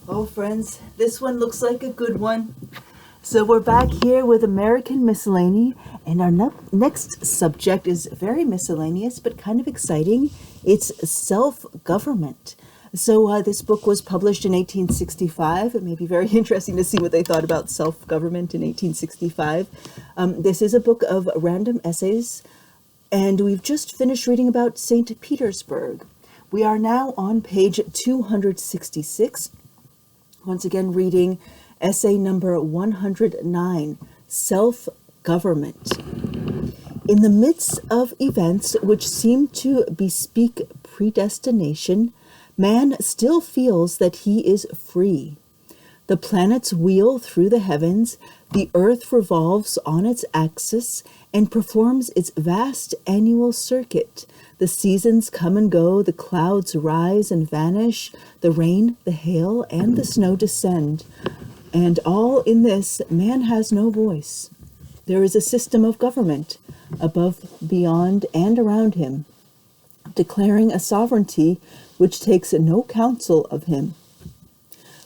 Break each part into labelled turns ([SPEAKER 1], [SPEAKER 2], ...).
[SPEAKER 1] Oh, friends, this one looks like a good one. So we're back here with American Miscellany, and our next subject is very miscellaneous but kind of exciting. It's self-government. So this book was published in 1865. It may be very interesting to see what they thought about self-government in 1865. This is a book of random essays, and we've just finished reading about St. Petersburg. We are now on page 266. Once again, reading essay number 109, Self-Government. In the midst of events which seem to bespeak predestination, man still feels that he is free. The planets wheel through the heavens, the earth revolves on its axis and performs its vast annual circuit. The seasons come and go, the clouds rise and vanish, the rain, the hail, and the snow descend. And all in this, man has no voice. There is a system of government, above, beyond, and around him, declaring a sovereignty which takes no counsel of him.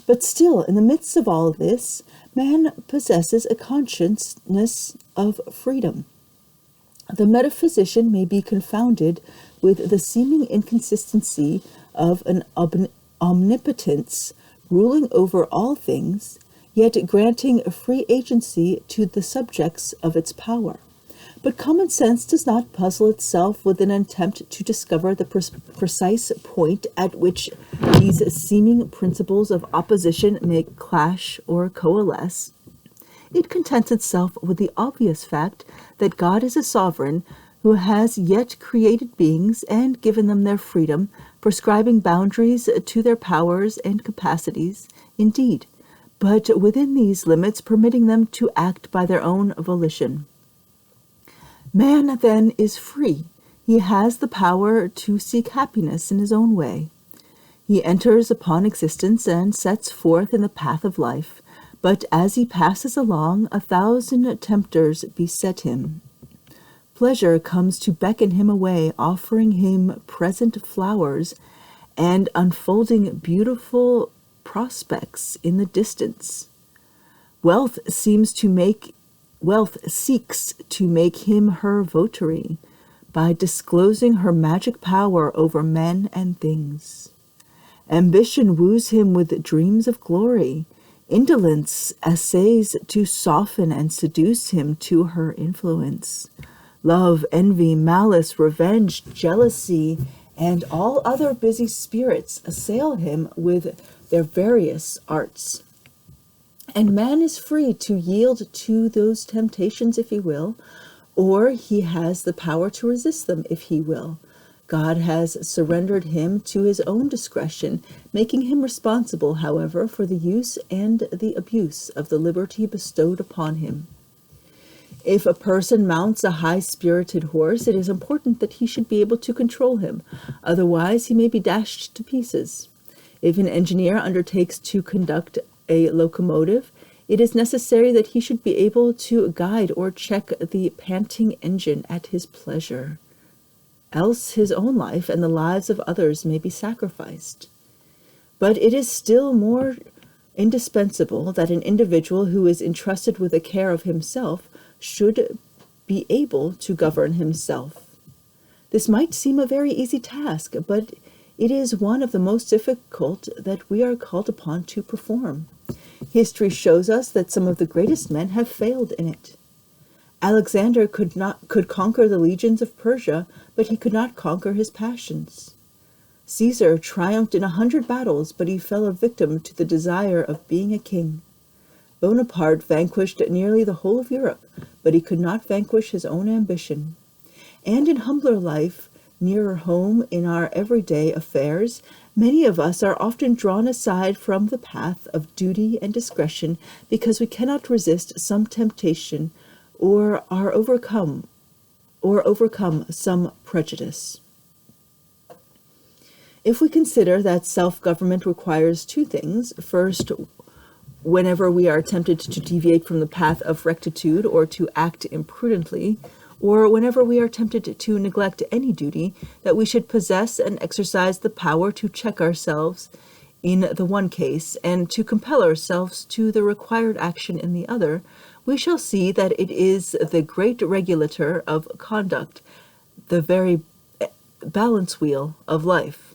[SPEAKER 1] But still, in the midst of all this, man possesses a consciousness of freedom. The metaphysician may be confounded with the seeming inconsistency of an omnipotence ruling over all things, yet granting free agency to the subjects of its power. But common sense does not puzzle itself with an attempt to discover the precise point at which these seeming principles of opposition may clash or coalesce. It contents itself with the obvious fact that God is a sovereign who has yet created beings and given them their freedom, prescribing boundaries to their powers and capacities, indeed, but within these limits permitting them to act by their own volition. Man, then, is free. He has the power to seek happiness in his own way. He enters upon existence and sets forth in the path of life, but as he passes along, 1,000 tempters beset him. Pleasure comes to beckon him away, offering him present flowers and unfolding beautiful prospects in the distance. Wealth seeks to make him her votary by disclosing her magic power over men and things. Ambition woos him with dreams of glory. Indolence essays to soften and seduce him to her influence. Love, envy, malice, revenge, jealousy, and all other busy spirits assail him with their various arts. And man is free to yield to those temptations if he will, or he has the power to resist them if he will. God has surrendered him to his own discretion, making him responsible, however, for the use and the abuse of the liberty bestowed upon him. If a person mounts a high-spirited horse, it is important that he should be able to control him, otherwise he may be dashed to pieces. If an engineer undertakes to conduct a locomotive, it is necessary that he should be able to guide or check the panting engine at his pleasure. Else his own life and the lives of others may be sacrificed. But it is still more indispensable that an individual who is entrusted with the care of himself should be able to govern himself. This might seem a very easy task, but it is one of the most difficult that we are called upon to perform. History shows us that some of the greatest men have failed in it. Alexander could conquer the legions of Persia, but he could not conquer his passions. Caesar triumphed in 100 battles, but he fell a victim to the desire of being a king. Bonaparte vanquished nearly the whole of Europe, but he could not vanquish his own ambition. And in humbler life, nearer home, in our everyday affairs, many of us are often drawn aside from the path of duty and discretion because we cannot resist some temptation or overcome some prejudice. If we consider that self-government requires two things, first, whenever we are tempted to deviate from the path of rectitude or to act imprudently, or whenever we are tempted to neglect any duty, that we should possess and exercise the power to check ourselves in the one case, and to compel ourselves to the required action in the other, we shall see that it is the great regulator of conduct, the very balance wheel of life.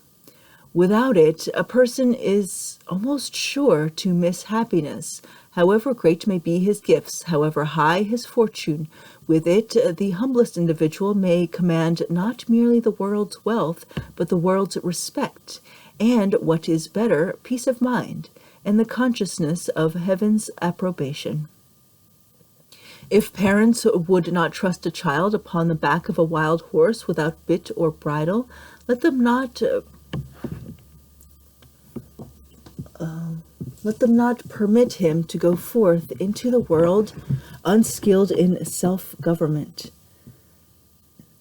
[SPEAKER 1] Without it, a person is almost sure to miss happiness. However great may be his gifts, however high his fortune, with it the humblest individual may command not merely the world's wealth, but the world's respect, and, what is better, peace of mind, and the consciousness of heaven's approbation. If parents would not trust a child upon the back of a wild horse without bit or bridle, let them not permit him to go forth into the world unskilled in self-government.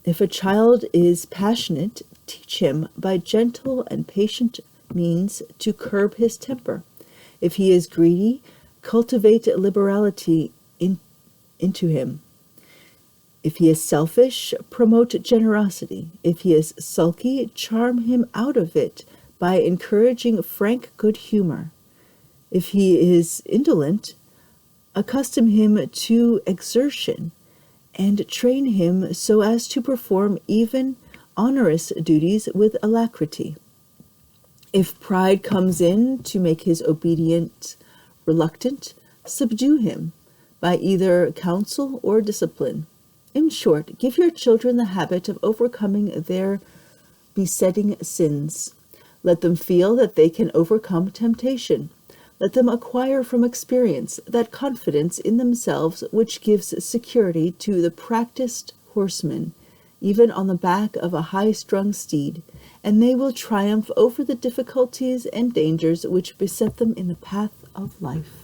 [SPEAKER 1] If a child is passionate, teach him by gentle and patient means to curb his temper. If he is greedy, cultivate liberality into him. If he is selfish, promote generosity. If he is sulky, charm him out of it by encouraging frank good humor. If he is indolent, accustom him to exertion, and train him so as to perform even onerous duties with alacrity. If pride comes in to make his obedience reluctant, subdue him by either counsel or discipline. In short, give your children the habit of overcoming their besetting sins. Let them feel that they can overcome temptation. Let them acquire from experience that confidence in themselves which gives security to the practiced horseman, even on the back of a high-strung steed, and they will triumph over the difficulties and dangers which beset them in the path of life.